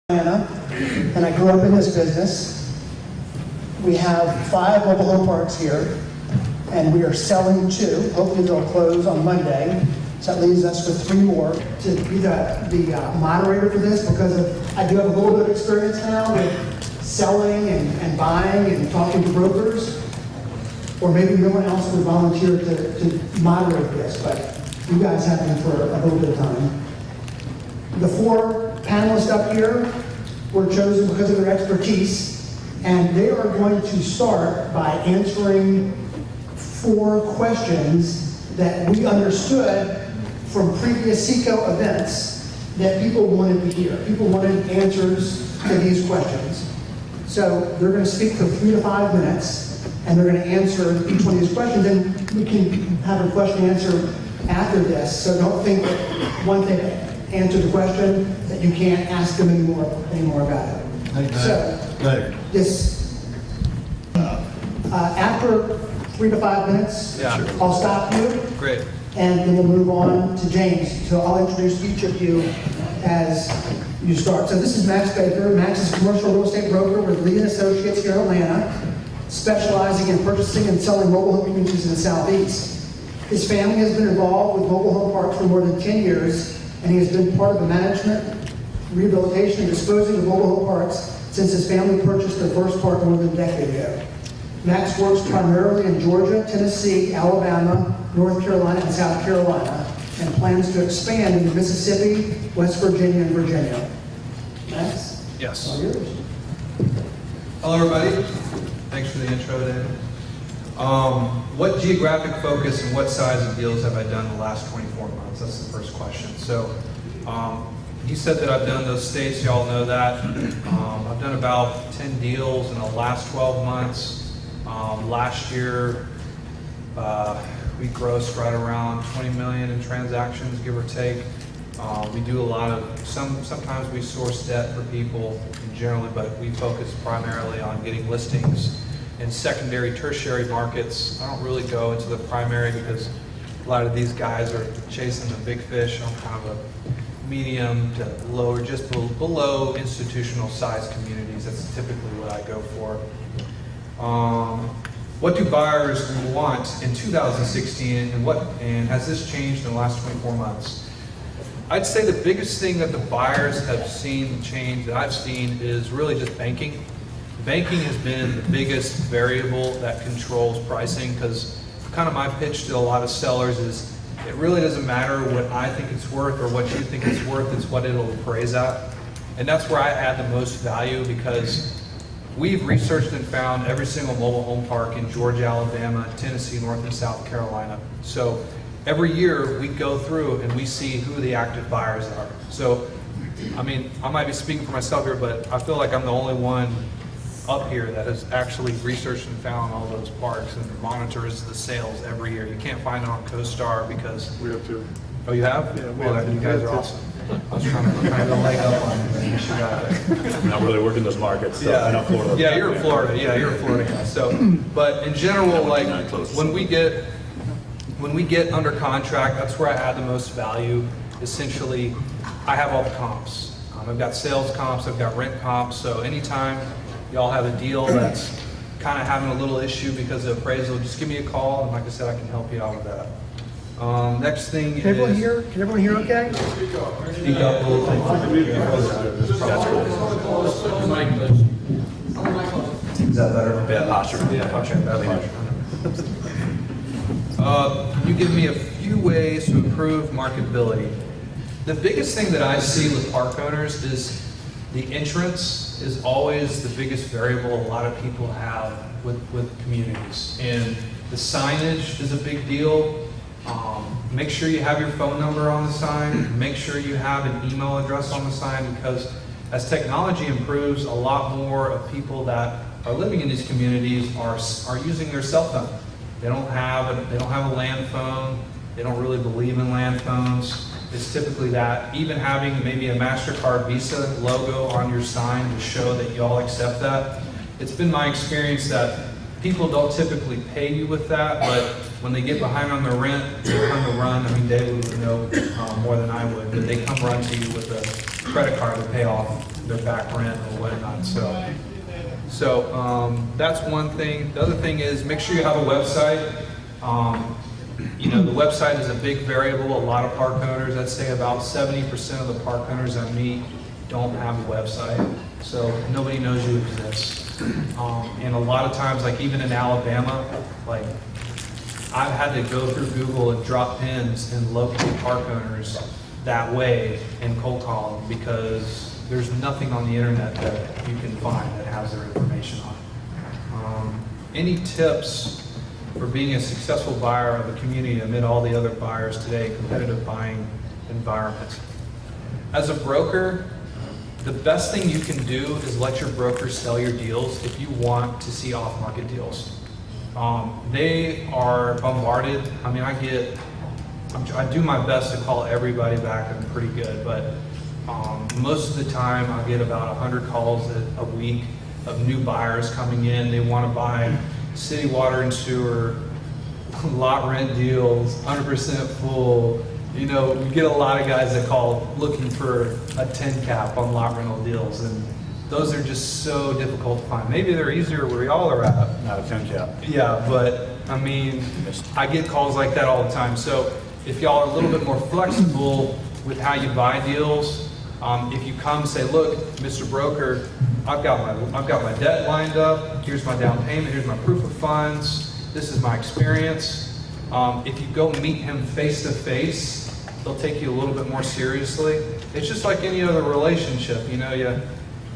Atlanta, and I grew up in this business. We have 5 mobile home parks here, and we are selling 2. Hopefully they'll close on Monday. So that leaves us with 3 more. To be the moderator for this, because I do have a little bit of experience now with selling and buying and talking to brokers. Or maybe no one else would volunteer to moderate this, but you guys have been for a little bit of time. The 4 panelists up here were chosen because of their expertise, and they are going to start by answering 4 questions that we understood from previous SECO events that people wanted to hear. People wanted answers to these questions. So they're going to speak for 3 to 5 minutes, and they're going to answer each one of these questions, and we can have a question and answer after this. So don't think that one thing answer the question that you can't ask them anymore about it. So this after 3 to 5 minutes, I'll stop you. Great. And then we'll move on to James. So I'll introduce each of you as you start. So this is Max Baker. Max is a commercial real estate broker with Lee & Associates here in Atlanta, specializing in purchasing and selling mobile home communities in the Southeast. His family has been involved with mobile home parks for more than 10 years, and he has been part of the management, rehabilitation, and disposing of mobile home parks since his family purchased their first park more than a decade ago. Max works primarily in Georgia, Tennessee, Alabama, North Carolina, and South Carolina, and plans to expand into Mississippi, West Virginia, and Virginia. Max? Yes. All yours. Hello, everybody. Thanks for the intro, David. What geographic focus and what size of deals have I done the last 24 months? That's the first question. So, he said that I've done those states. Y'all know that. I've done about 10 deals in the last 12 months. Last year, we grossed right around 20 million in transactions, give or take. We do a lot of, sometimes we source debt for people generally, but we focus primarily on getting listings in secondary, tertiary markets. I don't really go into the primary because a lot of these guys are chasing the big fish on kind of a medium to lower, just below institutional size communities. That's typically what I go for. What do buyers want in 2016, and has this changed in the last 24 months? I'd say the biggest thing that the buyers have seen change that I've seen is really just banking. Banking has been the biggest variable that controls pricing, because kind of my pitch to a lot of sellers is it really doesn't matter what I think it's worth or what you think it's worth, it's what it'll appraise at. And that's where I add the most value, because we've researched and found every single mobile home park in Georgia, Alabama, Tennessee, North and South Carolina. So every year we go through and we see who the active buyers are. So, I mean, I might be speaking for myself here, but I feel like I'm the only one up here that has actually researched and found all those parks and monitors the sales every year. You can't find it on CoStar because... We have 2. Oh, you have? Yeah, well, you guys are awesome. I was trying to leg up on you. I'm not really working those markets, so I know Florida. Yeah, you're in Florida. Yeah, you're in Florida guy. So, but in general, like when we get under contract, that's where I add the most value. Essentially, I have all the comps. I've got sales comps, I've got rent comps. So anytime y'all have a deal that's kind of having a little issue because of appraisal, just give me a call, and like I said, I can help you out with that. Next thing is... Can everyone hear okay? Speak up a little bit. Is that better? Yeah, posture. Yeah, posture. You give me a few ways to improve marketability. The biggest thing that I see with park owners is the entrance is always the biggest variable a lot of people have with communities. And the signage is a big deal. Make sure you have your phone number on the sign. Make sure you have an email address on the sign, because as technology improves, a lot more of people that are living in these communities are using their cell phone. They don't have a land phone. They don't really believe in land phones. It's typically that. Even having maybe a MasterCard Visa logo on your sign to show that you all accept that. It's been my experience that people don't typically pay you with that, but when they get behind on their rent, they come to run. I mean, David would know more than I would, but they come run to you with a credit card to pay off their back rent or whatnot. So that's one thing. The other thing is make sure you have a website. You know, the website is a big variable. A lot of park owners, I'd say about 70% of the park owners I meet don't have a website. So nobody knows you exist. And a lot of times, like even in Alabama, like I've had to go through Google and drop pins and locate park owners that way and cold call them because there's nothing on the internet that you can find that has their information on. Any tips for being a successful buyer of a community amid all the other buyers today, competitive buying environment? As a broker, the best thing you can do is let your broker sell your deals if you want to see off-market deals. They are bombarded. I mean, I do my best to call everybody back. I'm pretty good, but most of the time I get about 100 calls a week of new buyers coming in. They want to buy city water and sewer, lot rent deals, 100% full. You know, we get a lot of guys that call looking for a 10 cap on lot rental deals, and those are just so difficult to find. Maybe they're easier where y'all are at. Not a 10 cap. Yeah, but I mean, I get calls like that all the time. So if y'all are a little bit more flexible with how you buy deals, if you come and say, look, Mr. Broker, I've got my debt lined up. Here's my down payment. Here's my proof of funds. This is my experience. If you go meet him face to face, they'll take you a little bit more seriously. It's just like any other relationship. You know,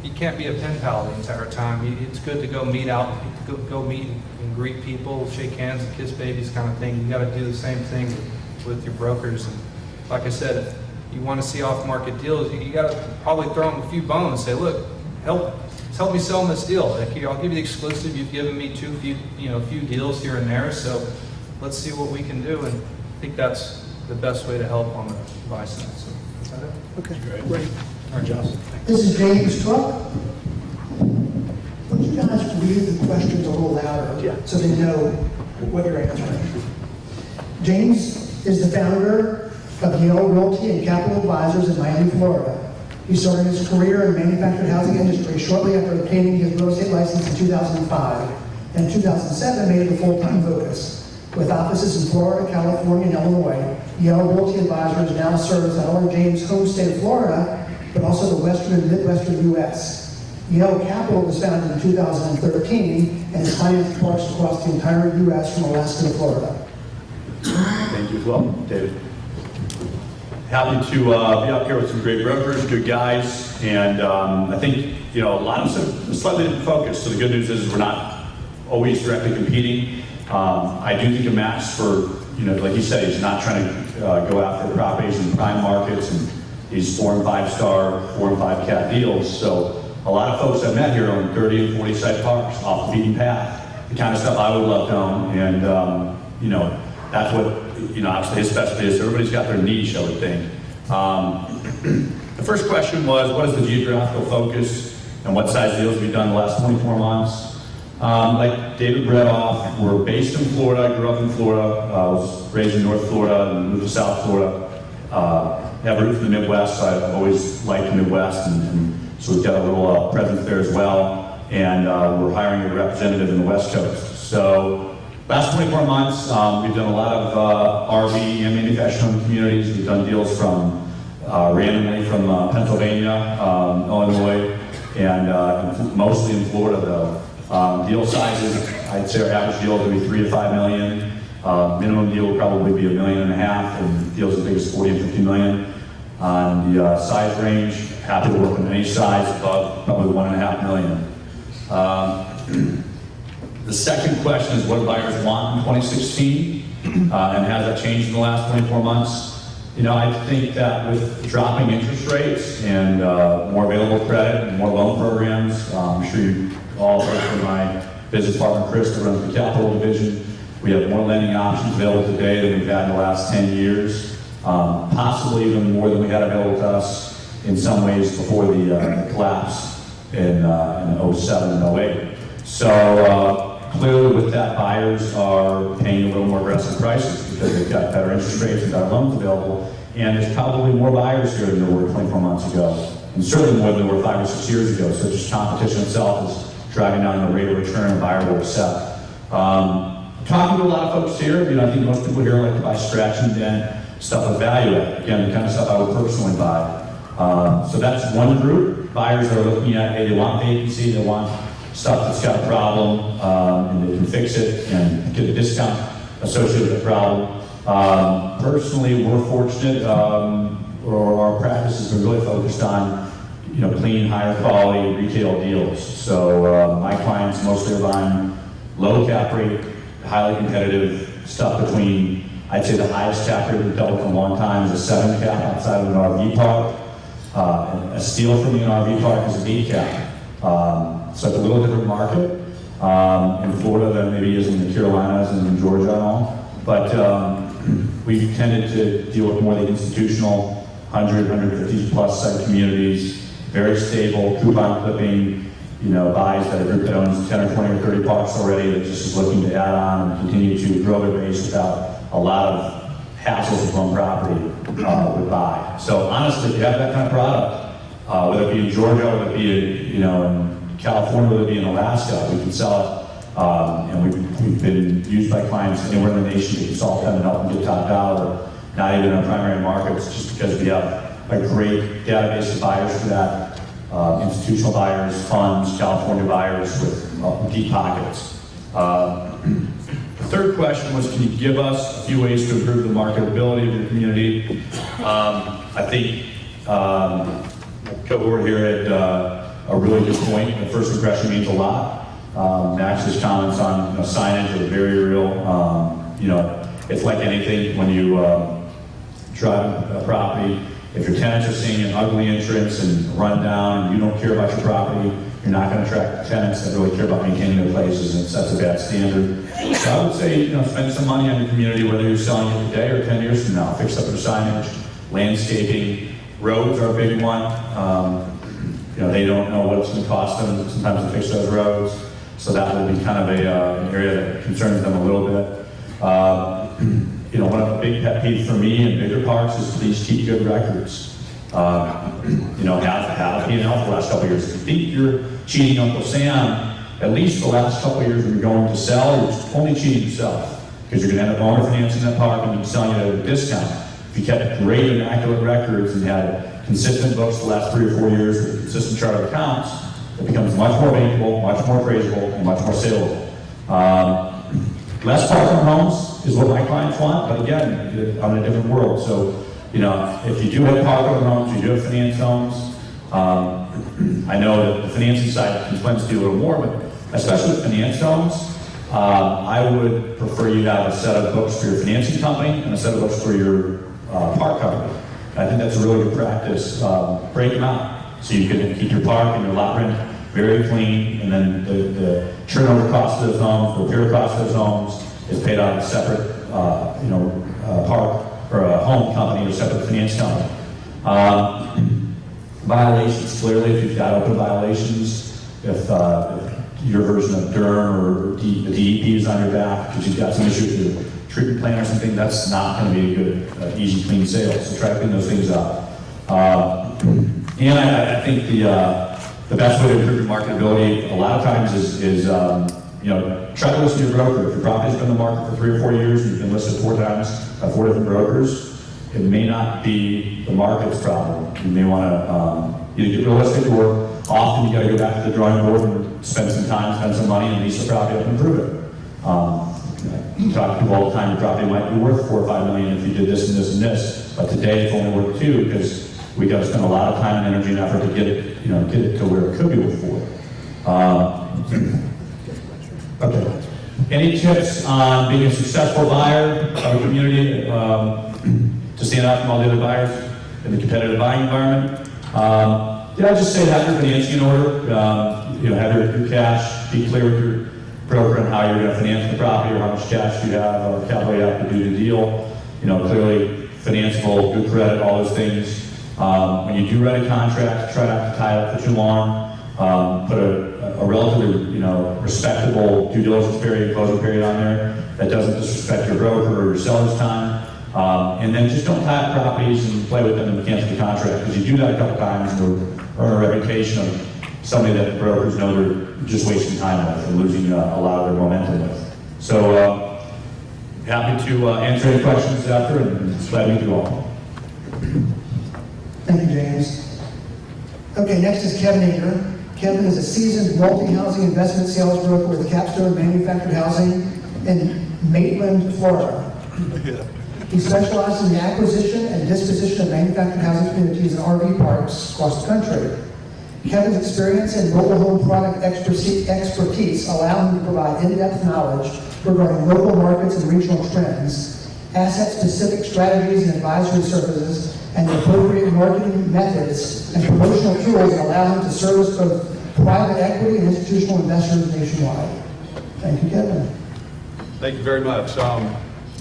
you can't be a pen pal the entire time. It's good to go meet and greet people, shake hands and kiss babies kind of thing. You got to do the same thing with your brokers. And like I said, if you want to see off-market deals, you got to probably throw them a few bones and say, look, help me sell this deal. Like, I'll give you the exclusive. You've given me few deals here and there. So let's see what we can do. And I think that's the best way to help on the buy side. So is that it? Okay, Great. great. All right, Josh. This is James Truck. Would you guys read the questions a little louder so they know what you're answering? James is the founder of Yale, Realty, and Capital Advisors in Miami, Florida. He started his career in the manufactured housing industry shortly after obtaining his real estate license in 2005. And in 2007, made it a full-time focus. With offices in Florida, California, and Illinois, Yale Realty Advisors now serves not only James' home state of Florida, but also the western and midwestern U.S. Yale Capital was founded in 2013 and is financed parks across the entire U.S. from Alaska to Florida. Thank you as well, David. Happy to be up here with some great brokers, good guys, and I think a lot of them slightly different focus. So the good news is we're not always directly competing. I do think a match for like you said, he's not trying to go after properties in prime markets and these 4 and 5 star, 4 and 5 cap deals. So a lot of folks I've met here own 30 and 40 site parks off the beaten path, the kind of stuff I would love to own, and that's what obviously his specialty is. Everybody's got their niche, I would think. The first question was, what is the geographical focus and what size deals have you done the last 24 months? Like David read off, we're based in Florida. I grew up in Florida. Was raised in North Florida and moved to South Florida. Have a root from the Midwest, so I've always liked the Midwest, and so we've got a little presence there as well. And we're hiring a representative in the West Coast. So last 24 months, we've done a lot of RV and manufacturing communities. We've done deals from randomly from Pennsylvania, Illinois, and mostly in Florida though. Deal sizes, I'd say our average deal would be 3 to 5 million. Minimum deal would probably be $1.5 million, and deals as big as 40 and 50 million. On the size range, happy to work with any size above probably 1.5 million. The second question is what do buyers want in 2016, and has that changed in the last 24 months? I think that with dropping interest rates and more available credit and more loan programs, I'm sure you all heard from my business partner Chris that runs the capital division. We have more lending options available today than we've had in the last 10 years, possibly even more than we had available to us in some ways before the collapse in 07 and 08. So clearly with that, buyers are paying a little more aggressive prices because they've got better interest rates and better loans available, and there's probably more buyers here than there were 24 months ago. and certainly more than they were 5 or 6 years ago. So just competition itself is driving down the rate of return a buyer will accept. Talking to a lot of folks here, I think most people here like to buy scratch and dent stuff with value add. Again, the kind of stuff I would personally buy. So that's one group. Buyers that are looking at, hey, they want vacancy, they want stuff that's got a problem, and they can fix it and get a discount associated with the problem. Personally, we're fortunate, or our practice has been really focused on, clean, higher quality retail deals. So my clients mostly are buying low cap rate, highly competitive stuff between, I'd say the highest cap rate we've dealt with in a long time is a 7 cap outside of an RV park. A steal from the RV park is an 8 cap. So it's a little different market in Florida than maybe is in the Carolinas and in Georgia and all. But we've tended to deal with more the institutional 100, 150 plus site communities, very stable, coupon clipping, buys that a group that owns 10 or 20 or 30 parks already that just is looking to add on and continue to grow their base without a lot of hassles with one property would buy. So honestly, if you have that kind of product, whether it be in Georgia, whether it be in California, whether it be in Alaska, we can sell it. And we've been used by clients anywhere in the nation to consult them and help them get top dollar, not even in our primary markets, just because we have a great database of buyers for that. Institutional buyers, funds, California buyers with deep pockets. The third question was, can you give us a few ways to improve the marketability of your community? I think Kevan here had a really good point. The first impression means a lot. Max's comments on signage are very real. It's like anything when you drive a property. If your tenants are seeing an ugly entrance and run down and you don't care about your property, you're not going to attract tenants that really care about maintaining their places, and it sets a bad standard. So I would say, spend some money on your community, whether you're selling it today or 10 years from now. Fix up your signage, landscaping, roads are a big one. They don't know what it's going to cost them sometimes to fix those roads, so that will be kind of an area that concerns them a little bit. One of the big pet peeves for me in bigger parks is please keep good records. Have a P&L for the last couple of years. If you think you're cheating Uncle Sam, at least the last couple of years when you're going to sell, you're only cheating yourself, because you're going to end up owner financing that park and selling it at a discount. If you kept great immaculate records and had consistent books the last 3 or 4 years with a consistent chart of accounts, it becomes much more bankable, much more appraisable, and much more saleable. Less parking homes is what my clients want, but again, I'm in a different world. So, if you do have parking homes, you do have finance homes. I know that the financing side can sometimes do a little more, but especially with finance homes, I would prefer you have a set of books for your financing company and a set of books for your park company. I think that's a really good practice. Break them out so you can keep your park and your lot rent very clean, and then the turnover cost of those homes, the repair cost of those homes is paid out of a separate, park or a home company or a separate finance company. Violations, clearly, if you've got open violations, if your version of DERM or the DEP is on your back because you've got some issue with your treatment plan or something, that's not going to be a good, easy, clean sale. So try to clean those things up. And I think the best way to improve your marketability a lot of times is try to listen to your broker. If your property's been on the market for 3 or 4 years and you've been listed 4 times by 4 different brokers, it may not be the market's problem. You may want to either get realistic, or often you got to go back to the drawing board and spend some time, spend some money, and lease the property up and improve it. You talk to people all the time, your property might be worth $4 or $5 million if you did this and this and this, but today it's only worth 2 because we got to spend a lot of time and energy and effort to get it to where it could be worth 4. Okay. Any tips on being a successful buyer of a community to stand out from all the other buyers in the competitive buying environment? I'd just say have your financing in order. Have your cash. Be clear with your broker on how you're going to finance the property or how much cash you have or capital you have to do the deal. Clearly financeable, good credit, all those things. When you do write a contract, try not to tie it up for too long. Put a relatively, respectable due diligence period, closing period on there that doesn't disrespect your broker or your seller's time. And then just don't tie up properties and play with them and cancel the contract, because you do that a couple times where earn a reputation of somebody that brokers know they're just wasting time with and losing a lot of their momentum with. So happy to answer any questions after, and glad to meet you all. Thank you, James. Okay, next is Kevan Enger. Kevan is a seasoned multi-housing investment sales broker with Capstone Manufactured Housing in Maitland, Florida. He specializes in the acquisition and disposition of manufactured housing communities and RV parks across the country. Kevin's experience and mobile home product expertise allow him to provide in-depth knowledge regarding local markets and regional trends, asset-specific strategies and advisory services, and the appropriate marketing methods and promotional tools that allow him to service both private equity and institutional investors nationwide. Thank you, Kevan. Thank you very much.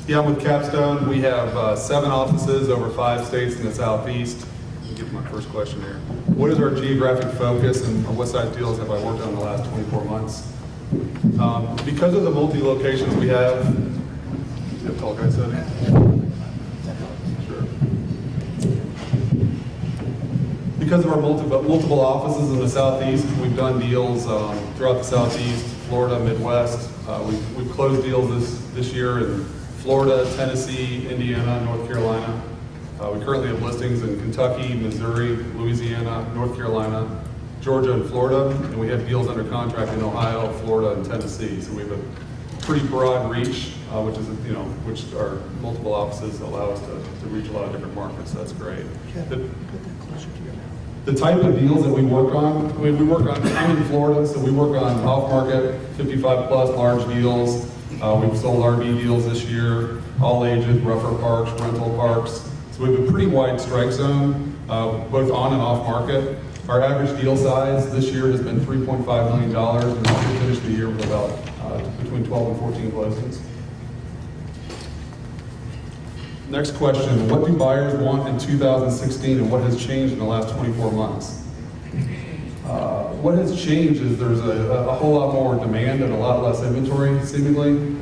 Yeah, I'm with Capstone. We have 7 offices over 5 states in the Southeast. Let me get to my first question here. What is our geographic focus and what size deals have I worked on in the last 24 months? Because of the multi-locations we have, you have tall guys sitting? Sure. Because of our multiple offices in the Southeast, we've done deals throughout the Southeast, Florida, Midwest. We've closed deals this year in Florida, Tennessee, Indiana, North Carolina. We currently have listings in Kentucky, Missouri, Louisiana, North Carolina, Georgia, and Florida, and we have deals under contract in Ohio, Florida, and Tennessee. So we have a pretty broad reach, which our multiple offices allow us to reach a lot of different markets. So that's great. The type of deals that we work on, I'm in Florida, so we work on off-market, 55-plus large deals. We've sold RV deals this year, all ages, rougher parks, rental parks. So we have a pretty wide strike zone, both on and off market. Our average deal size this year has been $3.5 million, and we finished the year with about between 12 and 14 closings. Next question, what do buyers want in 2016 and what has changed in the last 24 months? What has changed is there's a whole lot more demand and a lot less inventory, seemingly.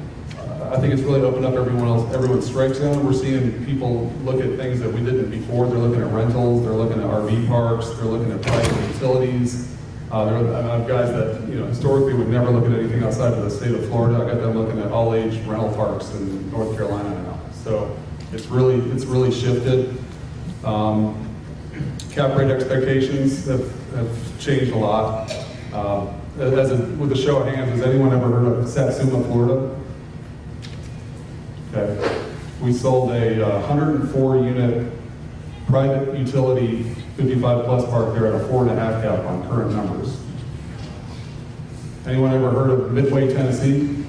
I think it's really opened up everyone's strike zone. We're seeing people look at things that we didn't before. They're looking at rentals, they're looking at RV parks, they're looking at private utilities. I have guys that historically would never look at anything outside of the state of Florida. I got them looking at all-age rental parks in North Carolina now. So it's really shifted. Cap rate expectations have changed a lot. With a show of hands, has anyone ever heard of Satsuma, Florida? Okay. We sold a 104-unit private utility 55-plus park there at a 4.5 cap on current numbers. Anyone ever heard of Midway, Tennessee?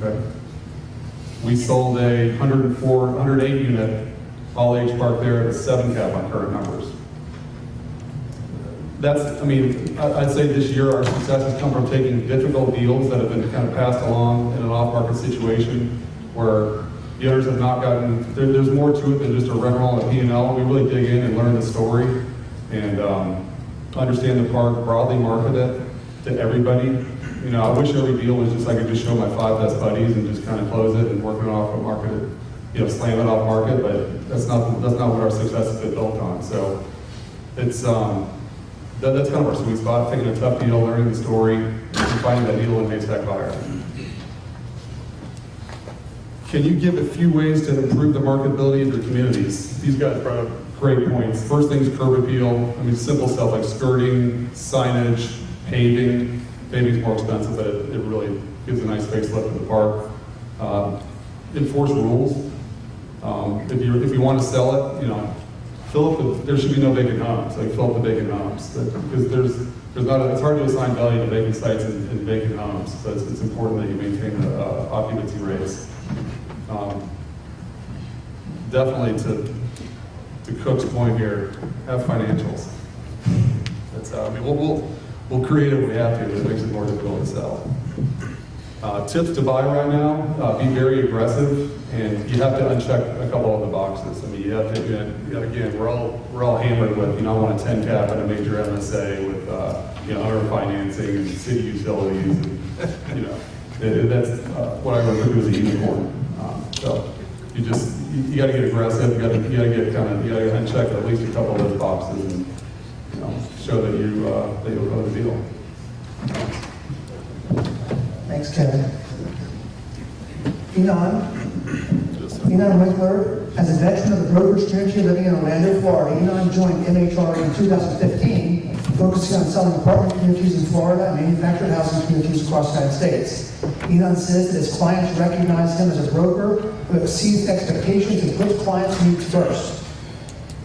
Okay. We sold a 108-unit all-age park there at a 7 cap on current numbers. I'd say this year our success has come from taking difficult deals that have been kind of passed along in an off-market situation where the owners have not gotten, there's more to it than just a rent roll and a P&L. We really dig in and learn the story and understand the park, broadly market it to everybody. I wish every deal was just I could just show my 5 best buddies and just kind of close it and work it off market, slam it off market, but that's not what our success has been built on. So it's that's kind of our sweet spot, taking a tough deal, learning the story, and finding that needle in a haystack buyer. Can you give a few ways to improve the marketability of your communities? These guys brought up great points. First thing is curb appeal. Simple stuff like skirting, signage, paving. Paving's more expensive, but it really gives a nice facelift to the park. Enforce rules. If you want to sell it, there should be no vacant homes. Fill up the vacant homes because it's hard to assign value to vacant sites and vacant homes. So it's important that you maintain the occupancy rates. Definitely to Cook's point here, have financials. That's we'll create it if we have to, but it makes it more difficult to sell. Tips to buy right now, be very aggressive, and you have to uncheck a couple of the boxes. You have to, again, we're all hammered with, I want a 10 cap at a major MSA with, owner financing and city utilities, and, that's what I refer to as a unicorn. So you just you gotta get aggressive, you gotta uncheck at least a couple of those boxes and, you know, show that you'll close the deal. Thanks, Kevin. Enon Winkler, as a veteran of the brokerage community living in Orlando, Florida, Enon joined MHRE in 2015, focusing on selling apartment communities in Florida and manufactured housing communities across the United States. Enon says that his clients recognize him as a broker who exceeds expectations and puts clients' needs first.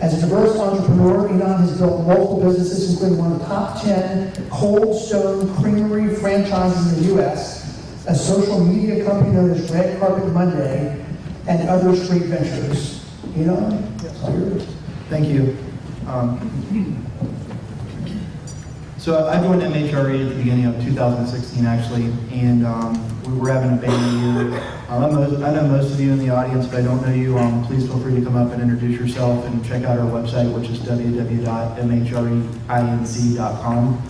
As a diverse entrepreneur, Enon has built multiple businesses, including one of the top 10 Cold Stone Creamery franchises in the U.S., a social media company known as Red Carpet Monday, and other street ventures. Enon, that's all yours. Thank you. So I joined MHRE at the beginning of 2016, actually, and we were having a banner year. I know most of you in the audience, but I don't know you. Please feel free to come up and introduce yourself and check out our website, which is www.mhreinc.com.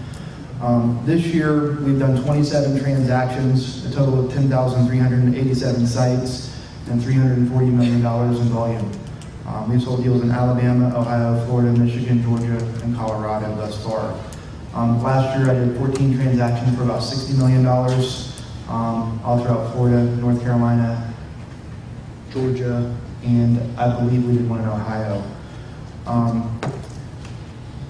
This year, we've done 27 transactions, a total of 10,387 sites, and $340 million in volume. We've sold deals in Alabama, Ohio, Florida, Michigan, Georgia, and Colorado thus far. Last year, I did 14 transactions for about $60 million, all throughout Florida, North Carolina, Georgia, and I believe we did one in Ohio.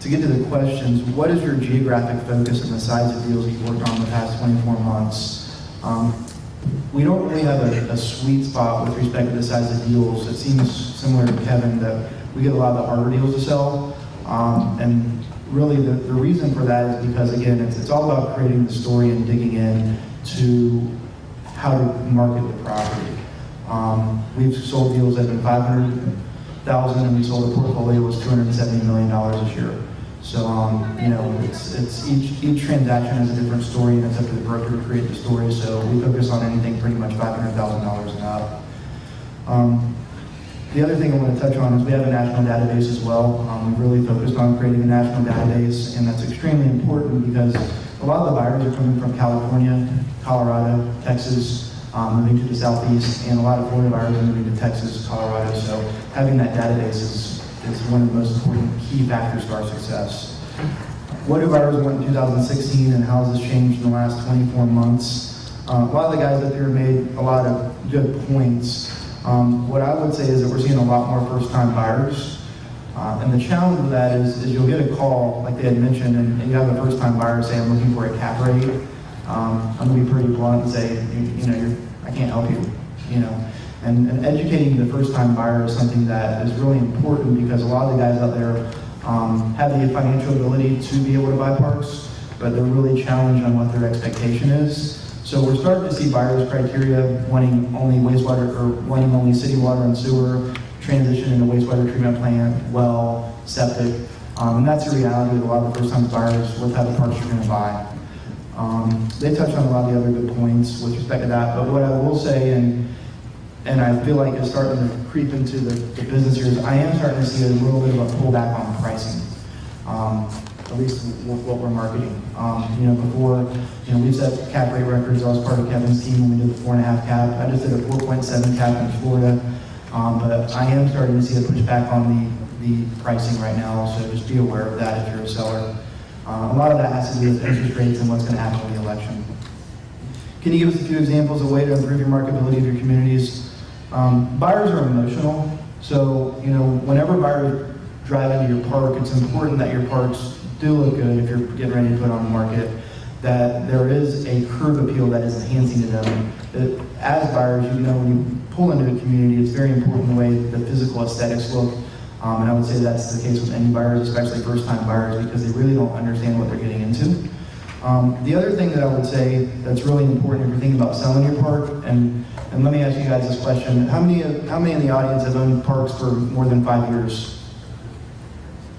To get to the questions, what is your geographic focus and the size of deals you've worked on the past 24 months? We don't really have a sweet spot with respect to the size of deals. It seems similar to Kevin that we get a lot of the harder deals to sell. And really the reason for that is because, again, it's all about creating the story and digging in to how to market the property. We've sold deals that have been $500,000 and we sold a portfolio that was $270 million this year. So, you know, it's each transaction has a different story, and it's up to the broker to create the story. So we focus on anything pretty much $500,000 and up. The other thing I want to touch on is we have a national database as well. We've really focused on creating a national database, and that's extremely important because a lot of the buyers are coming from California, Colorado, Texas, moving to the Southeast, and a lot of Florida buyers are moving to Texas, Colorado. So having that database is one of the most important key factors to our success. What do buyers want in 2016 and how has this changed in the last 24 months? A lot of the guys up here made a lot of good points. What I would say is that we're seeing a lot more first-time buyers. And the challenge with that is you'll get a call, like they had mentioned, and you have a first-time buyer say, I'm looking for a cap rate. I'm going to be pretty blunt and say, I can't help you, And educating the first-time buyer is something that is really important because a lot of the guys out there have the financial ability to be able to buy parks, but they're really challenged on what their expectation is. So we're starting to see buyers' criteria wanting only wastewater or wanting only city water and sewer, transition into wastewater treatment plant, well, septic, and that's the reality of a lot of the first-time buyers, what type of parks you're going to buy. They touched on a lot of the other good points with respect to that, but what I will say, and I feel like it's starting to creep into the business years, I am starting to see a little bit of a pullback on pricing, at least with what we're marketing. Before, we set cap rate records. I was part of Kevin's team when we did the 4.5 cap. I just did a 4.7 cap in Florida, but I am starting to see a pushback on the pricing right now, so just be aware of that if you're a seller. A lot of that has to do with interest rates and what's going to happen with the election. Can you give us a few examples of ways to improve your marketability of your communities? Buyers are emotional, so whenever buyers drive into your park, it's important that your parks do look good if you're getting ready to put on the market, that there is a curb appeal that is enhancing to them. That as buyers, when you pull into a community, it's very important the way the physical aesthetics look. And I would say that's the case with any buyers, especially first-time buyers, because they really don't understand what they're getting into. The other thing that I would say that's really important if you're thinking about selling your park, and let me ask you guys this question: how many in the audience have owned parks for more than 5 years?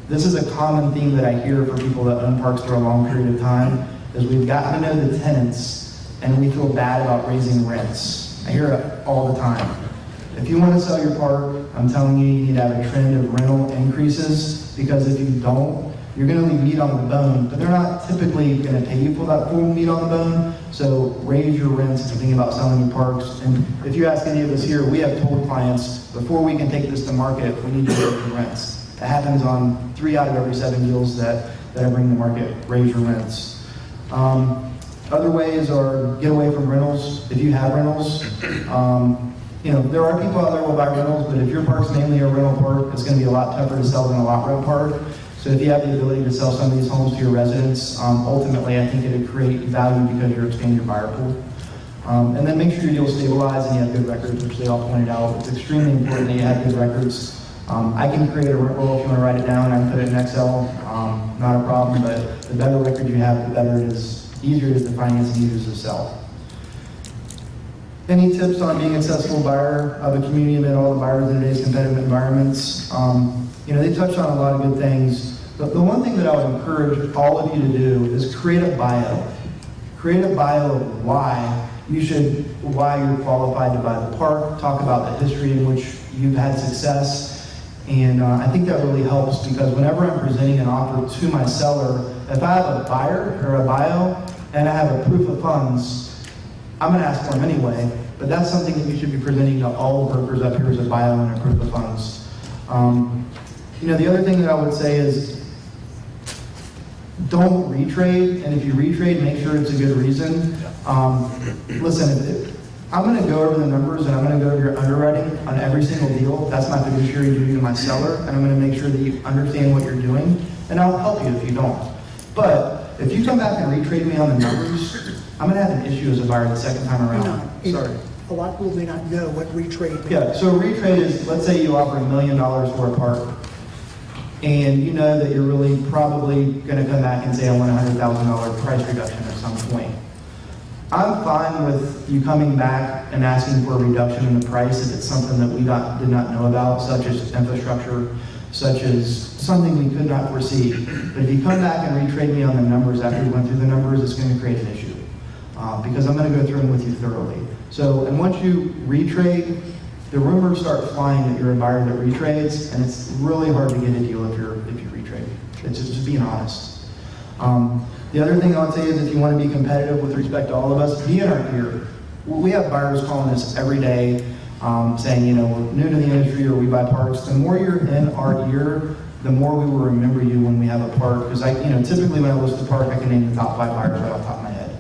This is a common theme that I hear for people that own parks for a long period of time, is we've gotten to know the tenants and we feel bad about raising rents. I hear it all the time. If you want to sell your park, I'm telling you, you need to have a trend of rental increases, because if you don't, you're gonna leave meat on the bone, but they're not typically gonna pay you for that full meat on the bone. So raise your rents if you're thinking about selling your parks. And if you ask any of us here, we have told clients, before we can take this to market, we need to raise your rents. That happens on 3 out of every 7 deals that I bring to market, raise your rents. Other ways are get away from rentals. If you have rentals, there are people out there who will buy rentals, but if your park's mainly a rental park, it's gonna be a lot tougher to sell than a lot rent park. So if you have the ability to sell some of these homes to your residents, ultimately I think it would create value because you're expanding your buyer pool. And then make sure your deal's stabilized and you have good records, which they all pointed out. It's extremely important that you have good records. I can create a rent roll if you want to write it down. I can put it in Excel, not a problem, but the better record you have, the better it is, easier it is to finance and easier it is to sell. Any tips on being a successful buyer of a community amid all the buyers in today's competitive environments? They touched on a lot of good things. But the one thing that I would encourage all of you to do is create a bio. Create a bio of why you're qualified to buy the park, talk about the history in which you've had success. And I think that really helps because whenever I'm presenting an offer to my seller, if I have a buyer or a bio and I have a proof of funds, I'm gonna ask for them anyway, but that's something that you should be presenting to all brokers up here as a bio and a proof of funds. The other thing that I would say is don't retrade, and if you retrade, make sure it's a good reason. Listen, I'm going to go over the numbers and I'm going to go over your underwriting on every single deal. That's my fiduciary duty to my seller, and I'm going to make sure that you understand what you're doing, and I'll help you if you don't. But if you come back and retrade me on the numbers, I'm going to have an issue as a buyer the second time around. Sorry. A lot of people may not know what retrade means. Yeah, so a retrade is, let's say you offer $1 million for a park, and you know that you're really probably going to come back and say, I want a $100,000 price reduction at some point. I'm fine with you coming back and asking for a reduction in the price if it's something that we did not know about, such as infrastructure, such as something we could not foresee. But if you come back and retrade me on the numbers after we went through the numbers, it's going to create an issue because I'm going to go through them with you thoroughly. So, and once you retrade, the rumors start flying that you're a buyer that retrades, and it's really hard to get a deal if you retrade. It's just being honest. The other thing I would say is if you want to be competitive with respect to all of us, be in our ear. We have buyers calling us every day saying, we're new to the industry or we buy parks. The more you're in our ear, the more we will remember you when we have a park. Because typically when I list a park, I can name the top 5 buyers right off the top of my head.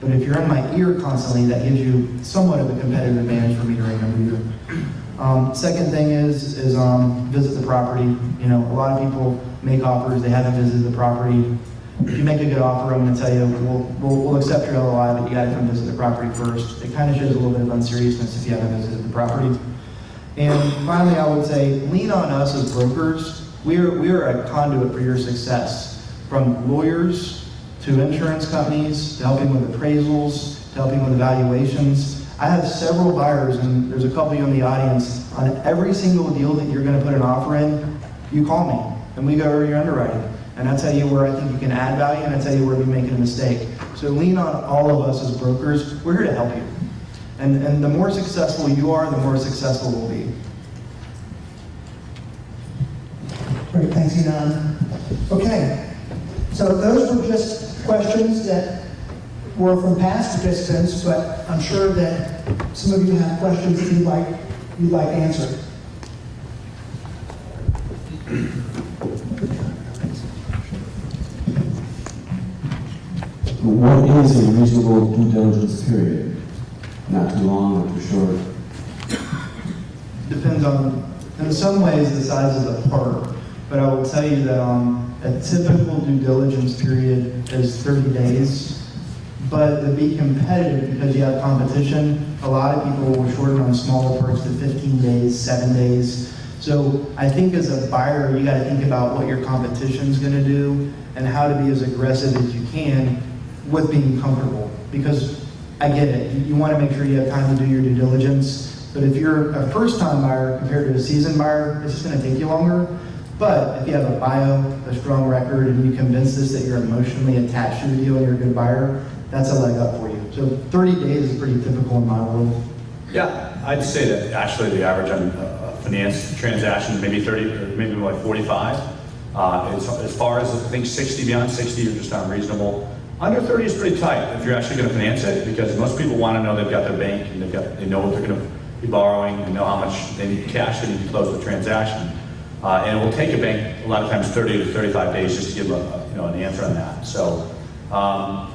But if you're in my ear constantly, that gives you somewhat of a competitive advantage for me to remember you. Second thing is visit the property. A lot of people make offers, they haven't visited the property. If you make a good offer, I'm going to tell you, we'll accept your LOI, but you got to come visit the property first. It kind of shows a little bit of unseriousness if you haven't visited the property. And finally, I would say, lean on us as brokers. We are a conduit for your success, from lawyers to insurance companies, to helping with appraisals, to helping with evaluations. I have several buyers, and there's a couple of you in the audience, on every single deal that you're going to put an offer in, you call me, and we go over your underwriting. And I tell you where I think you can add value, and I tell you where you're making a mistake. So lean on all of us as brokers. We're here to help you. And the more successful you are, the more successful we'll be. Great, thanks, Enon. Okay, so those were just questions that were from past participants, but I'm sure that some of you have questions that you'd like answered. What is a reasonable due diligence period? Not too long or too short? Depends on, in some ways, the size of the park. But I will tell you that a typical due diligence period is 30 days. But to be competitive, because you have competition, a lot of people will shorten on smaller parks to 15 days, 7 days. So I think as a buyer, you got to think about what your competition's going to do and how to be as aggressive as you can with being comfortable. Because I get it, you want to make sure you have time to do your due diligence. But if you're a first-time buyer compared to a seasoned buyer, it's just going to take you longer. But if you have a bio, a strong record, and you convince us that you're emotionally attached to the deal and you're a good buyer, that's a leg up for you. So 30 days is pretty typical in my world. Yeah, I'd say that actually the average on a finance transaction, maybe 30, or maybe like 45. As far as, I think 60, beyond 60, you're just unreasonable. Under 30 is pretty tight if you're actually going to finance it, because most people want to know they've got their bank and they know what they're going to be borrowing, and know how much they need cash they need to close the transaction. And it will take a bank a lot of times 30 to 35 days just to give an answer on that. So, all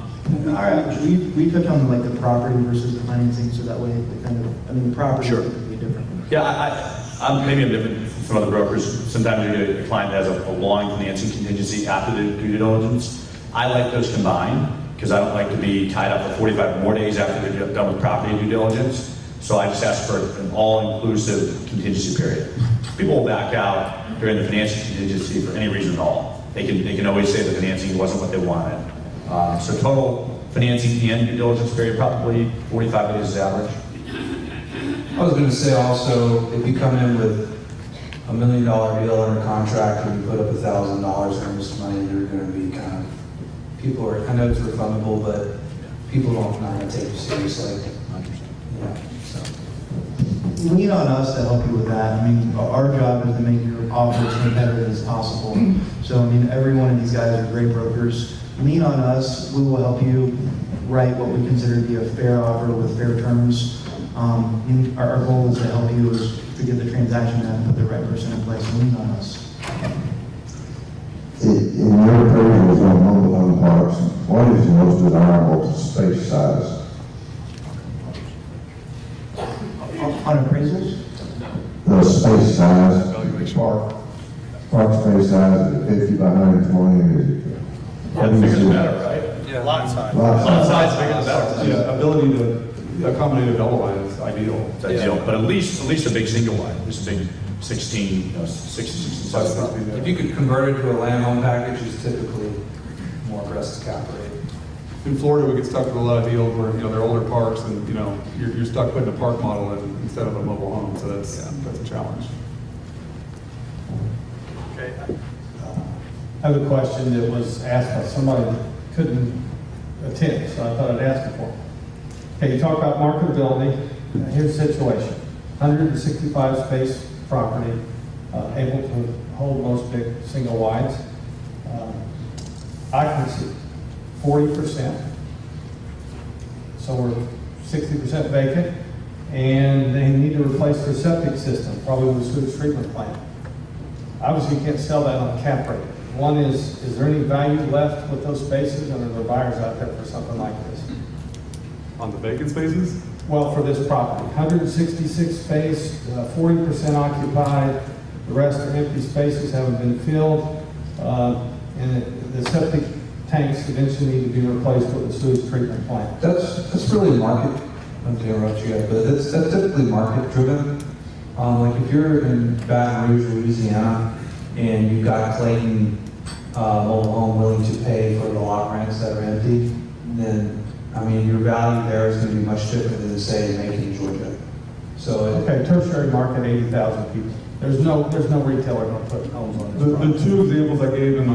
right. We touch on like the property versus the financing, so that way it kind of, I mean, the property Sure. is typically different. Yeah, maybe I'm different from some other brokers. Sometimes you get a client that has a long financing contingency after the due diligence. I like those combined because I don't like to be tied up for 45 more days after they're done with property due diligence. So I just ask for an all-inclusive contingency period. People will back out during the financing contingency for any reason at all. They can always say the financing wasn't what they wanted. So total financing and due diligence period, probably 45 days is average. I was going to say also, if you come in with $1 million deal under contract and you put up $1,000 earnest money, you're going to be kind of, people are, I know it's refundable, but people don't not going to take you seriously. Yeah, so. Lean on us to help you with that. I mean, our job is to make your offer as competitive as possible. So, I mean, every one of these guys are great brokers. Lean on us. We will help you write what we consider to be a fair offer with fair terms. Our goal is to help you to get the transaction done and put the right person in place. Lean on us. In your appraisals on mobile home parks, what is the most desirable space size? On appraisals? The space size, park space size, is it 50 by 120? Is it? Yeah, the bigger the better, right? Yeah. Lot size. Lot size, bigger the better. Yeah, ability to accommodate a double line is ideal. It's ideal, but at least a big single wide, just a big 16, 60, 67. If you could convert it to a land home package, it's typically more aggressive cap rate. In Florida, we get stuck with a lot of deals where, they're older parks and, you're stuck putting a park model in instead of a mobile home, so that's a challenge. Okay. I have a question that was asked by somebody that couldn't attend, so I thought I'd ask it for them. Okay, you talk about marketability. Here's the situation. 165 space property, able to hold most big single wides. Occupancy, 40%. So we're 60% vacant, and they need to replace their septic system, probably with a sewage treatment plant. Obviously, you can't sell that on cap rate. One is there any value left with those spaces, and are there buyers out there for something like this? On the vacant spaces? Well, for this property, 166 space, 40% occupied, the rest are empty spaces, haven't been filled, and the septic tanks eventually need to be replaced with a sewage treatment plant. That's really market, not to interrupt you guys, but that's typically market driven. Like if you're in Baton Rouge, Louisiana, and you've got Clayton mobile home willing to pay for the lot rents that are empty, then I mean your value there is going to be much different than say Macon, Georgia. So Okay, tertiary market, 80,000 people. There's no retailer going to put homes on this The property. two examples I gave in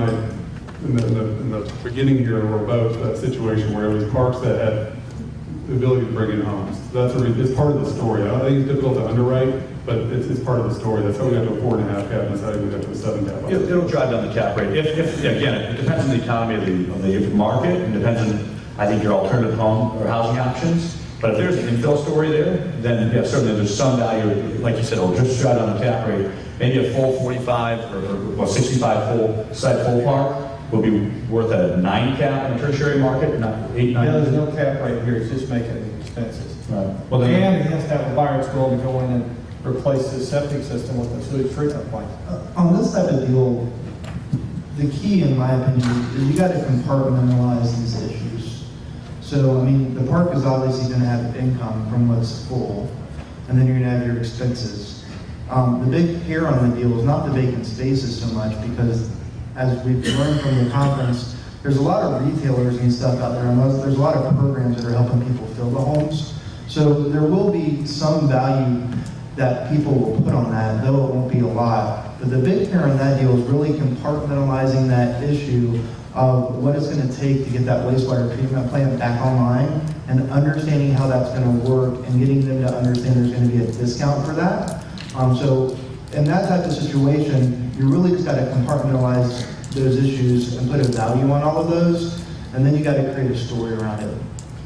the beginning here were about that situation where it was parks that had the ability to bring in homes. It's part of the story. I think it's difficult to underwrite, but it's part of the story. That's how we got to a 4.5 cap, and that's how we got to a 7 cap. It'll drive down the cap rate. If again, it depends on the economy of the market, and depends on, I think, your alternative home or housing options. But if there's an infill story there, then yeah, certainly there's some value. Like you said, it'll just drive down the cap rate. Maybe a full 45 or 65 full park will be worth a 9 cap in a tertiary market, not 8, 9. There's no cap right here, it's just making it expensive. Right. Well, then, And he has to have a buyer's will to go in and replace the septic system with a sewage treatment plant. On this type of deal, the key, in my opinion, is you got to compartmentalize these issues. So, I mean, the park is obviously going to have income from what's full, and then you're going to have your expenses. The big hair on the deal is not the vacant spaces so much, because as we've learned from the conference, there's a lot of retailers and stuff out there, and there's a lot of programs that are helping people fill the homes. So there will be some value that people will put on that, though it won't be a lot. But the big hair on that deal is really compartmentalizing that issue of what it's going to take to get that wastewater treatment plant back online, and understanding how that's going to work, and getting them to understand there's going to be a discount for that. So in that type of situation, you really just got to compartmentalize those issues and put a value on all of those, and then you got to create a story around it.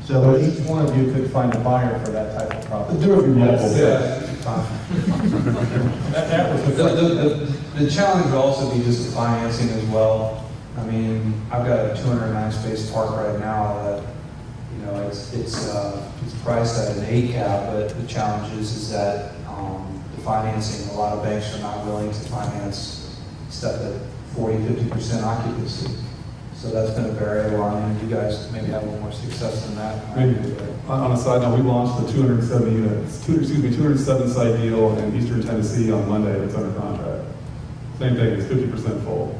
So So each one of you could find a buyer for that type of property. There would be multiple. That was the The challenge would also be just the financing as well. I mean, I've got a 209 space park right now that, you know, it's priced at an 8 cap, but the challenge is that the financing, a lot of banks are not willing to finance stuff at 40-50% occupancy. So that's been a variable. I mean, you guys maybe have a little more success than that. Maybe. On a side note, we launched the 207 site deal in Eastern Tennessee on Monday. It's under contract. Same thing, it's 50% full.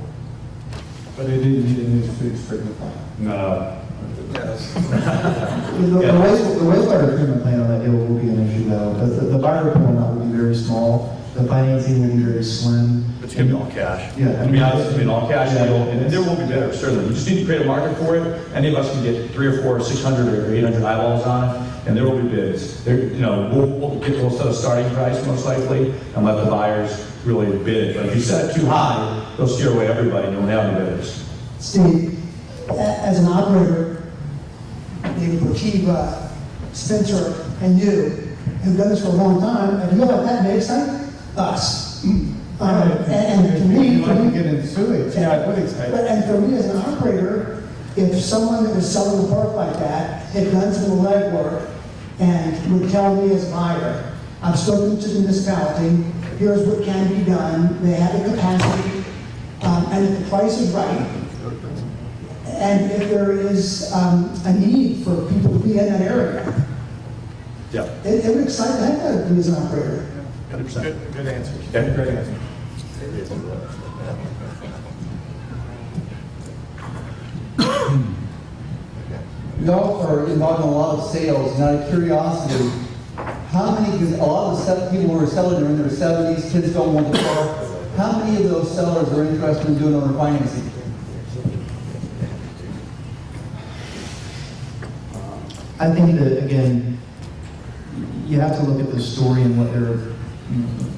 But they didn't need a new sewage treatment plant. No. The wastewater treatment plant on that deal will be an issue though, because the buyer pool amount will be very small, the financing will be very slim. It's going to be all cash. Yeah, To be honest, it's going to be an all cash deal, and there will be bidders, certainly. You just need to create a market for it. Any of us can get 3 or 4 or 600 or 800 eyeballs on it, and there will be bids. There, you know, we'll set a starting price most likely, and let the buyers really bid it. But if you set it too high, they'll steer away everybody, and you won't have any bidders. Steve, as an operator, David Kevan, Spencer, and you, who've done this for a long time, and you know what that makes us. And to me, You'd like to get into sewage, yeah, I would expect. and for me as an operator, if someone that was selling a park like that had done some legwork and would tell me as a buyer, I've spoken to the municipality, here's what can be done, they have the capacity, and if the price is right, and if there is a need for people to be in that area, Yeah. it would excite the heck out of me as an operator. 100%. Good answer. Okay. Great answer. You all are involved in a lot of sales, and out of curiosity, how many, because a lot of the stuff people who are selling are in their 70s, kids don't want the car. How many of those sellers are interested in doing owner financing? I think that, again, you have to look at the story and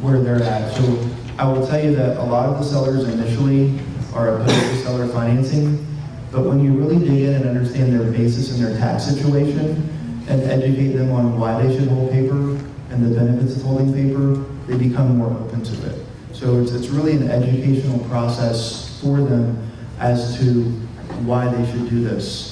where they're at. So I will tell you that a lot of the sellers initially are opposed to seller financing, but when you really dig in and understand their basis and their tax situation and educate them on why they should hold paper and the benefits of holding paper, they become more open to it. So it's really an educational process for them as to why they should do this.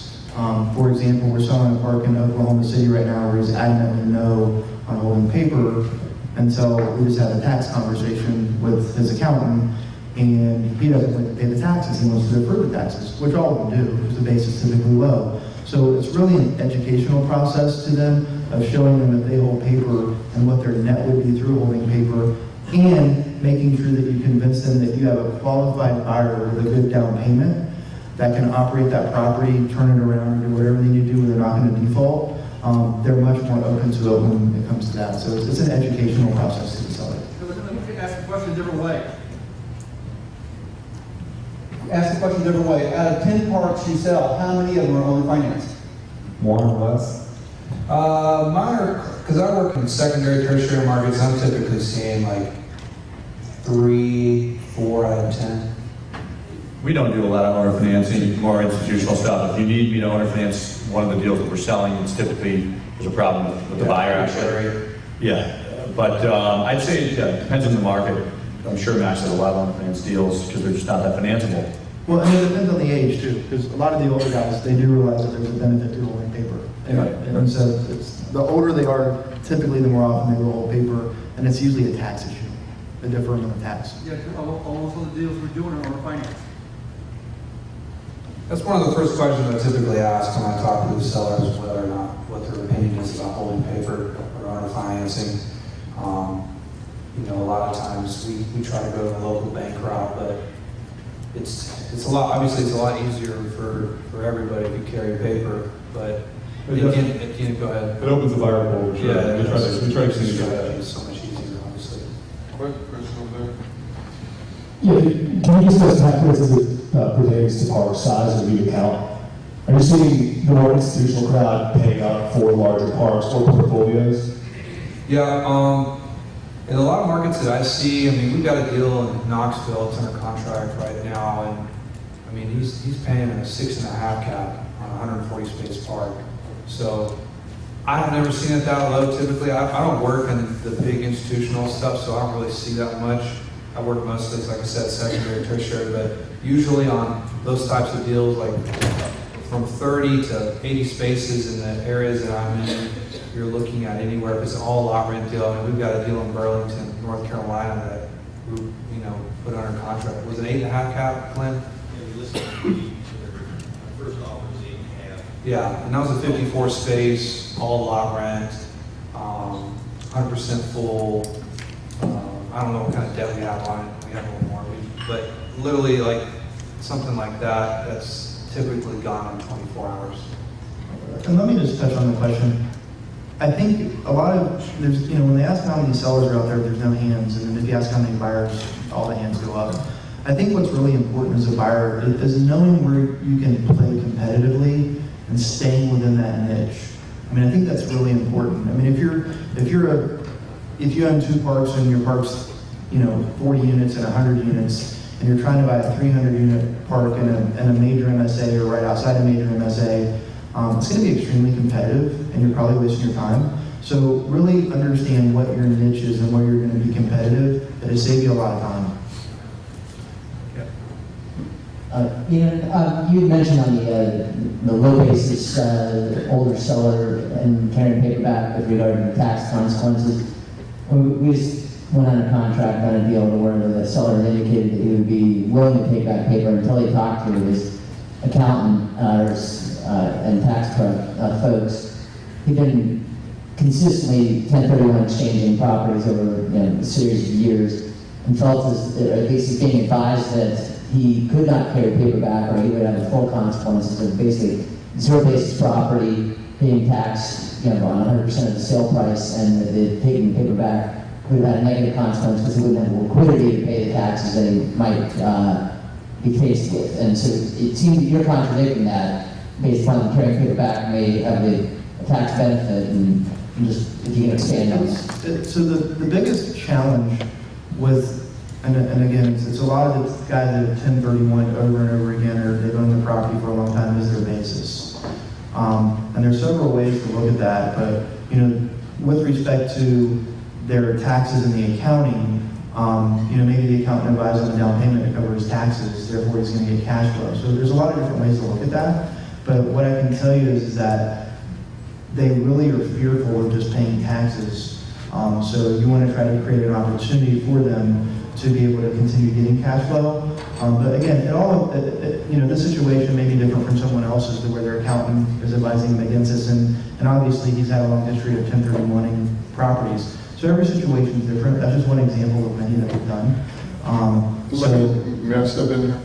For example, we're selling a park in Oklahoma City right now where he's adamantly no on holding paper until we just had a tax conversation with his accountant, and he doesn't like to pay the taxes. He wants to defer the taxes, which all of them do because the base is typically low. So it's really an educational process to them of showing them that they hold paper and what their net would be through holding paper, and making sure that you convince them that you have a qualified buyer with a good down payment that can operate that property, turn it around, and do whatever they need to do when they're not going to default. They're much more open to it when it comes to that. So it's an educational process to the seller. Let me ask the question a different way. Ask the question a different way. Out of 10 parks you sell, how many of them are owner financed? More or less. Mine are, because I work in secondary, tertiary markets, I'm typically seeing like 3, 4 out of 10. We don't do a lot of owner financing, more institutional stuff. If you need me to owner finance one of the deals that we're selling, it's typically, there's a problem with the buyer actually. Yeah, but I'd say it depends on the market. I'm sure Max has a lot of owner finance deals because they're just not that financeable. Well, and it depends on the age too, because a lot of the older guys, they do realize that there's a benefit to holding paper. And so the older they are, typically the more often they will hold paper, and it's usually a tax issue, a deferment of tax. Yeah, almost all the deals we're doing are owner financed. That's one of the first questions I typically ask when I talk to the sellers, whether or not, what their opinion is about holding paper or owner financing. You know, a lot of times we try to go to the local bank route, but it's a lot, obviously it's a lot easier for everybody if you carry paper, but again, go ahead. It opens the buyer pool. Sure. Yeah, we try to see strategy that. is so much easier, obviously. Quick question over there. Yeah, can you discuss factors as it pertains to park size or unit count? Are you seeing the more institutional crowd paying up for larger parks or portfolios? Yeah, In a lot of markets that I see, I mean, we've got a deal in Knoxville, it's under contract right now, and I mean, he's paying a 6.5 cap on a 140 space park. So I've never seen it that low typically. I don't work in the big institutional stuff, so I don't really see that much. I work mostly, like I said, secondary, tertiary, but usually on those types of deals, like from 30 to 80 spaces in the areas that I'm in, you're looking at anywhere, if it's an all lot rent deal. I mean, we've got a deal in Burlington, North Carolina that we, you know, put under contract. Was it 8.5 cap, Clint? Yeah, and that was a 54 space, all lot rent, 100% full. I don't know what kind of debt we have on it. We have a little more, but literally like something like that, that's typically gone in 24 hours. And let me just touch on the question. I think a lot of, there's, you know, when they ask how many sellers are out there, there's no hands, and then if you ask how many buyers, all the hands go up. I think what's really important as a buyer is knowing where you can play competitively and staying within that niche. I mean, I think that's really important. I mean, if you own 2 parks and your park's, you know, 40 units and 100 units, and you're trying to buy a 300 unit park in a major MSA or right outside a major MSA, it's going to be extremely competitive, and you're probably wasting your time. So really understand what your niche is and where you're going to be competitive. It'll save you a lot of time. You had mentioned on the low basis older seller and carrying paperback with regard to the tax consequences. We just went under contract on a deal where the seller indicated that he would be willing to take back paper until he talked to his accountant and tax folks. He'd been consistently 1031 exchanging properties over a series of years, and felt at least he's being advised that he could not carry paper back, or he would have the full consequences of basically zero basis property being taxed, on 100% of the sale price, and the taking the paper back would have had a negative consequence because he wouldn't have the liquidity to pay the taxes that he might be faced with. And so it seems that you're contradicting that based on carrying paper back may have a tax benefit, and just if you can expand on that. So the biggest challenge with and again, it's a lot of the guys that have 1031 over and over again, or they've owned the property for a long time, is their basis. And there's several ways to look at that, but with respect to their taxes and the accounting, maybe the accountant advised on the down payment to cover his taxes, therefore he's going to get cash flow. So there's a lot of different ways to look at that, but what I can tell you is that they really are fearful of just paying taxes. So you want to try to create an opportunity for them to be able to continue getting cash flow. But again, this situation may be different from someone else's, where their accountant is advising them against this, and obviously he's had a long history of 1031ing properties. So every situation is different. That's just one example of many that we've done. May I step in here?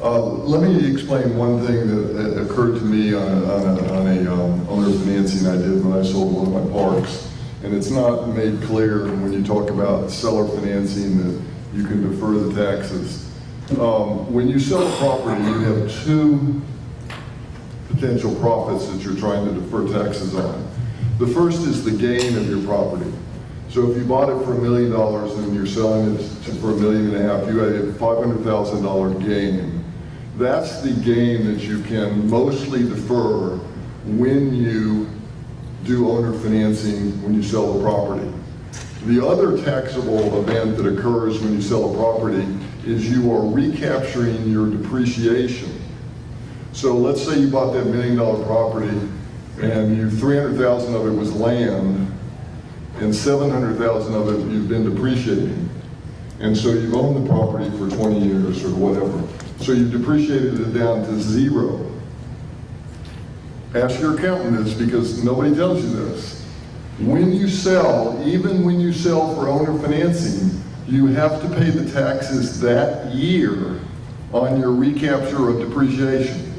Let me explain one thing that occurred to me on a owner financing I did when I sold one of my parks. And it's not made clear when you talk about seller financing that you can defer the taxes. When you sell a property, you have 2 potential profits that you're trying to defer taxes on. The first is the gain of your property. So if you bought it for $1 million and you're selling it for $1.5 million, you have a $500,000 gain. That's the gain that you can mostly defer when you do owner financing when you sell the property. The other taxable event that occurs when you sell a property is you are recapturing your depreciation. So let's say you bought that $1 million property and $300,000 of it was land and $700,000 of it you've been depreciating. And so you've owned the property for 20 years or whatever. So you've depreciated it down to 0. Ask your accountant this, because nobody tells you this. When you sell, even when you sell for owner financing, you have to pay the taxes that year on your recapture of depreciation.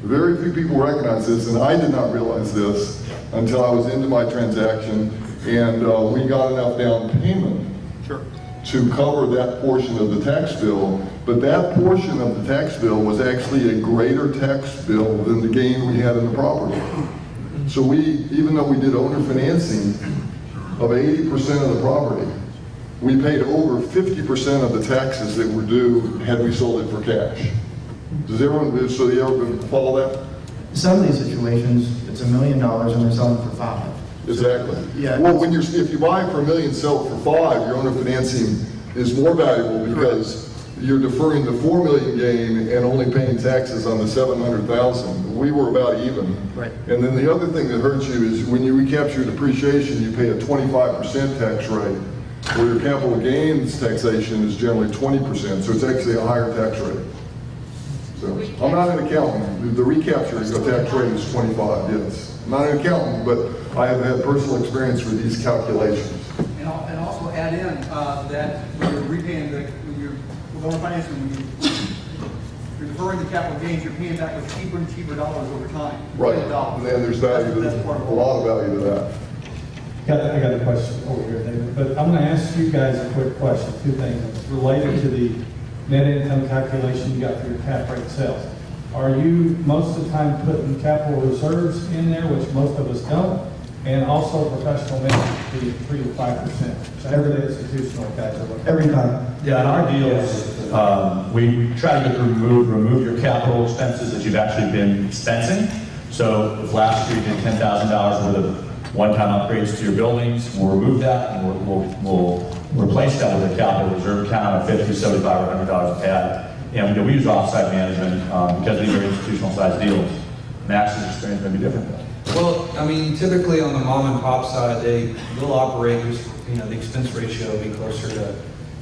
Very few people recognize this, and I did not realize this until I was into my transaction, and we got enough down payment to cover that portion of the tax bill, but that portion of the tax bill was actually a greater tax bill than the gain we had in the property. So even though we did owner financing, of 80% of the property, we paid over 50% of the taxes that were due had we sold it for cash. Does everyone, so you ever follow that? Some of these situations, it's $1 million and they're selling for $5 million. Exactly. Yeah. Well, if you buy it for $1 million, sell it for $5 million, your owner financing is more valuable because you're deferring the $4 million gain and only paying taxes on the $700,000. We were about even. Right. And then the other thing that hurts you is when you recapture depreciation, you pay a 25% tax rate, where your capital gains taxation is generally 20%, so it's actually a higher tax rate. So, I'm not an accountant. The recapture tax rate is 25, yes. I'm not an accountant, but I have had personal experience with these calculations. And also add in that when you're repaying when you're going financing, you're deferring the capital gains, you're paying back with cheaper and cheaper dollars over time. Right, and then there's value to that, a lot of value to that. I got a question over here, David, but I'm going to ask you guys a quick question, two things. It's related to the net income calculation you got for your cap rate sales. Are you most of the time putting capital reserves in there, which most of us don't, and also professional management fee 3 to 5%? So every institutional guys are looking. Every time. Yeah, in our deals, we try to remove your capital expenses that you've actually been expensing. So if last year you did $10,000 worth of one-time upgrades to your buildings, we'll remove that and we'll replace that with a capital reserve account of $50, $75, or $100 a pad. And we use offsite management because these are institutional sized deals. Max's experience may be different though. Well, I mean, typically on the mom and pop side, they'll operate, the expense ratio will be closer to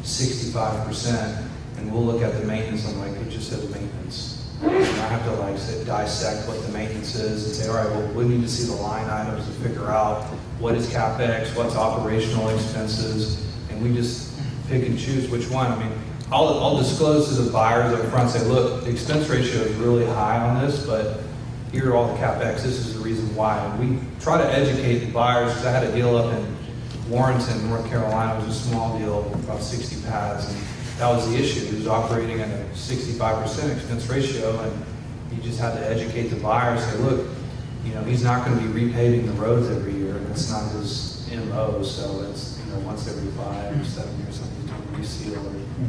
65%, and we'll look at the maintenance, I'm like, it just says maintenance. And I have to dissect what the maintenance is and say, all right, well, we need to see the line items to figure out what is CapEx, what's operational expenses, and we just pick and choose which one. I mean, I'll disclose to the buyers up front, say, look, the expense ratio is really high on this, but here are all the CapEx, this is the reason why. And we try to educate the buyers, because I had a deal up in Warrenton, North Carolina. It was a small deal, about 60 pads, and that was the issue. He was operating at a 65% expense ratio, and you just had to educate the buyers, say, look, he's not going to be repaving the roads every year, and it's not his MO, so it's, once every 5 or 7 years, something's going to reseal or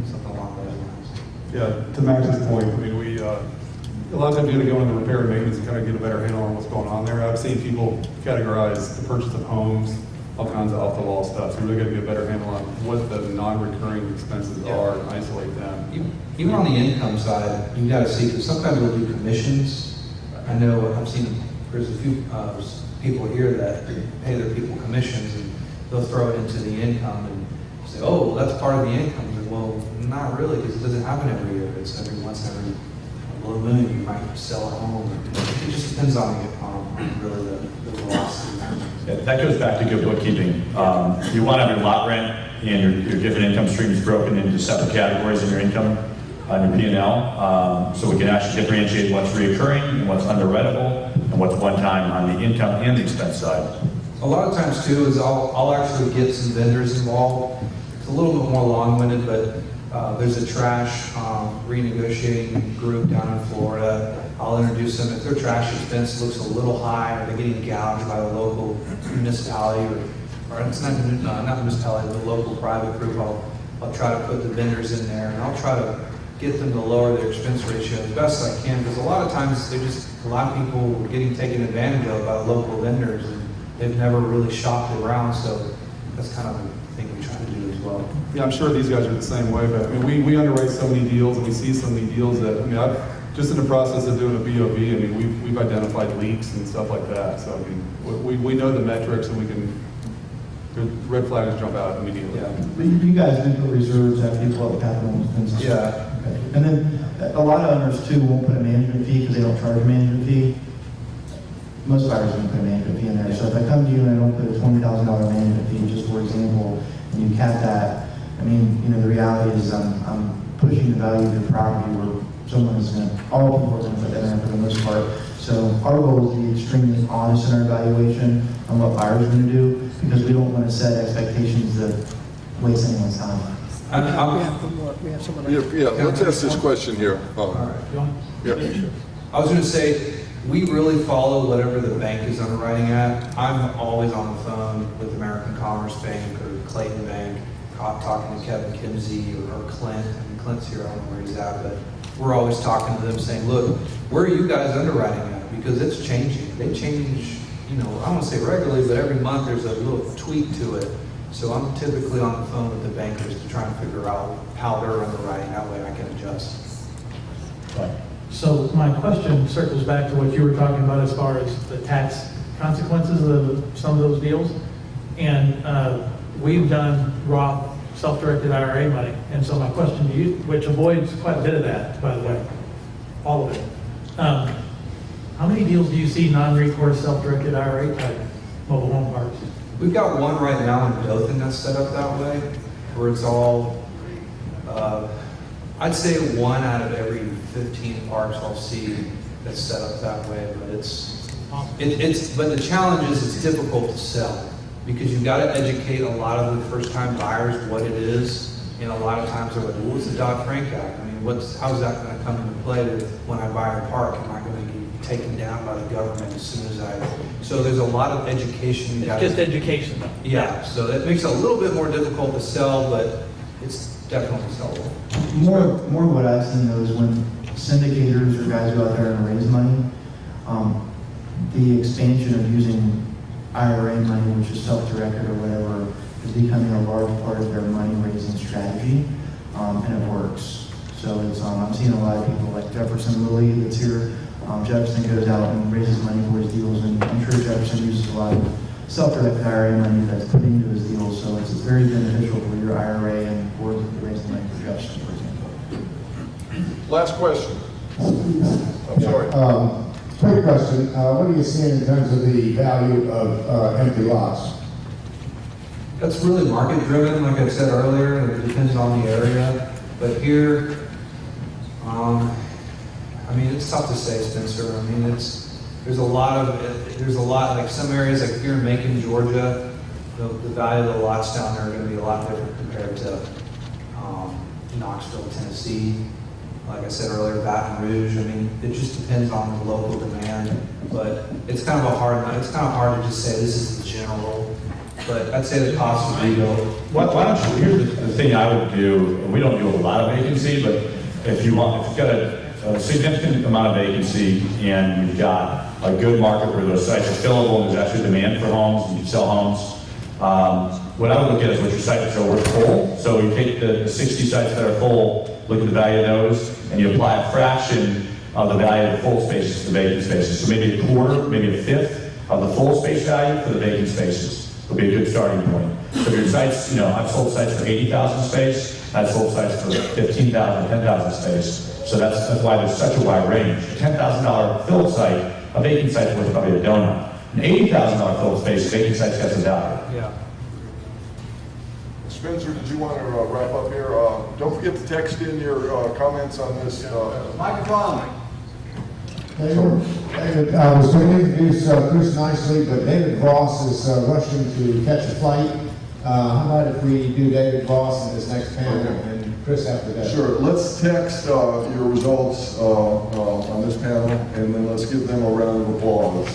something along those lines. Yeah, to Max's point, I mean, a lot of times you're going to go into repair and maintenance and kind of get a better handle on what's going on there. I've seen people categorize the purchase of homes, all kinds of off-the-wall stuff. So you really got to get a better handle on what the non-recurring expenses are and isolate them. Even on the income side, you got to see, because sometimes we'll do commissions. I know I've seen, there's a few people here that pay their people commissions, and they'll throw it into the income and say, oh, well, that's part of the income. And, well, not really, because it doesn't happen every year. It's every blue moon, you might sell a home. It just depends on really the velocity. Yeah, that goes back to good bookkeeping. You want to have your lot rent and your different income streams broken into separate categories in your income on your P&L, so we can actually differentiate what's reoccurring and what's underwritable and what's one time on the income and the expense side. A lot of times too is I'll actually get some vendors involved. It's a little bit more long-winded, but there's a trash renegotiating group down in Florida. I'll introduce them. If their trash expense looks a little high, or they're getting gouged by the local municipality, or it's not municipality, the local private group, I'll try to put the vendors in there, and I'll try to get them to lower their expense ratio as best I can, because a lot of times a lot of people are getting taken advantage of by local vendors, and they've never really shopped around, so that's kind of the thing we try to do as well. Yeah, I'm sure these guys are the same way, but I mean, we underwrite so many deals and we see so many deals that, I mean, I've just in the process of doing a BOV, I mean, we've identified leaks and stuff like that. So, I mean, we know the metrics and the red flags jump out immediately. Yeah. But you guys do put reserves after you pull up capital expenses. Yeah. Okay. And then a lot of owners too won't put a management fee because they don't charge a management fee. Most buyers won't put a management fee in there. So if I come to you and I don't put a $20,000 management fee, just for example, and you cap that, I mean, the reality is I'm pushing the value of the property where someone is going to, all people are going to put that in for the most part. So our goal is to be extremely honest in our evaluation on what buyers are going to do, because we don't want to set expectations that waste anyone's time. We have someone. Yeah, let's ask this question here. All right. Yeah. I was going to say, we really follow whatever the bank is underwriting at. I'm always on the phone with American Commerce Bank or Clayton Bank, talking to Kevan or Clint. I mean, Clint's here, I don't know where he's at, but we're always talking to them saying, look, where are you guys underwriting at? Because it's changing. They change, I don't want to say regularly, but every month there's a little tweak to it. So I'm typically on the phone with the bankers to try and figure out how they're underwriting. That way I can adjust. So my question circles back to what you were talking about as far as the tax consequences of some of those deals. And we've done Roth self-directed IRA money. And so my question to you, which avoids quite a bit of that, by the way, all of it. How many deals do you see non-recourse self-directed IRA type mobile home parks? We've got one right now in Dothan that's set up that way, where it's all, I'd say 1 out of every 15 parks I'll see that's set up that way, but but the challenge is it's difficult to sell because you've got to educate a lot of the first-time buyers what it is, and a lot of times they're like, well, what's the Dodd-Frank Act? I mean, how's that going to come into play when I buy a park? Am I going to be taken down by the government as soon as so there's a lot of education. It's just education though. Yeah, so that makes it a little bit more difficult to sell, but it's definitely sellable. More what I've seen though is when syndicators or guys go out there and raise money, the expansion of using IRA money, which is self-directed or whatever, is becoming a large part of their money raising strategy, and it works. So it's I'm seeing a lot of people like Jefferson Lilly that's here. Jefferson goes out and raises money for his deals, and I'm sure Jefferson uses a lot of self-directed IRA money that's put into his deals, so it's very beneficial for your IRA and for raising money for Jefferson, for example. Last question. I'm sorry. Quick question. What are you seeing in terms of the value of empty lots? That's really market driven, like I said earlier. It depends on the area. But here, I mean, it's tough to say, Spencer. I mean, there's a lot, like some areas like here in Macon, Georgia, the value of the lots down there are going to be a lot different compared to Knoxville, Tennessee. Like I said earlier, Baton Rouge. I mean, it just depends on the local demand. But it's kind of hard to just say this is the general. But I'd say the cost of rebuild. Why don't you, here's the thing I would do, and we don't do a lot of vacancy, but if you've got a significant amount of vacancy and you've got a good market where those sites are fillable and there's actually demand for homes and you sell homes, what I would look at is what your sites are worth full. So you take the 60 sites that are full, look at the value of those, and you apply a fraction of the value of the full spaces to the vacant spaces. So maybe a quarter, maybe a fifth of the full space value for the vacant spaces would be a good starting point. So your sites, I've sold sites for 80,000 space, I've sold sites for 15,000, 10,000 space. So that's why there's such a wide range. A $10,000 filled site, a vacant site is worth probably a donut. An $80,000 filled space, a vacant site's got some value. Yeah. Spencer, did you want to wrap up here? Don't forget to text in your comments on this. Microphone. David, I was going to introduce Chris nicely, but David Ross is rushing to catch a flight. How about if we do David Ross in this next panel and Chris after that? Sure. Let's text your results on this panel, and then let's give them a round of applause.